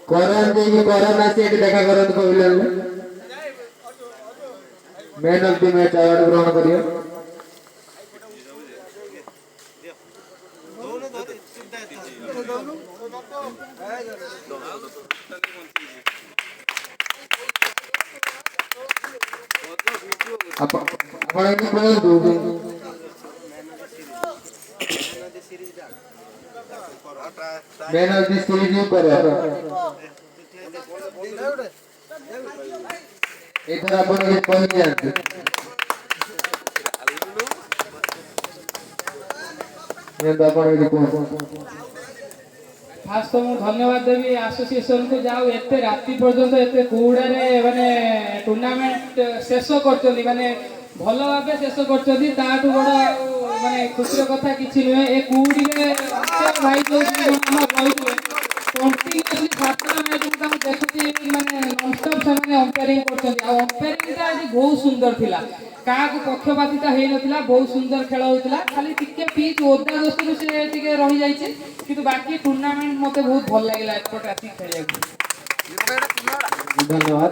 करन देखि करन आसी एटी देखा करन कहले man of the match award ग्रहण करियो आपण एटी कहू मैन ऑफ द सीरीज ऊपर इधर आपण ये कहि जानते ये आपण ये को फास्ट तो मु धन्यवाद देवी एसोसिएशन को जाऊ एते राति पर्यंत एते कुड़ारे माने टूर्नामेंट शेष करचली माने भल भाबे शेष करचली ताटू बड़ माने खुशी कथा किछि नुहे ए कुड़ी रे भाई जो हम रहितले कंटिन्यूअसली सातटा मैच को हम देखुती माने नॉनस्टॉप से अंपायरिंग करचली आ अंपायरिंग ता आज बहुत सुंदर थिला का को पक्षपातिता हेई नथिला बहुत सुंदर खेल होतिला खाली टिके पिच ओदा दोस्तरु से टिके रहि जाइछे किंतु बाकी टूर्नामेंट मते बहुत भल लागिला एपट राति खेलिया धन्यवाद।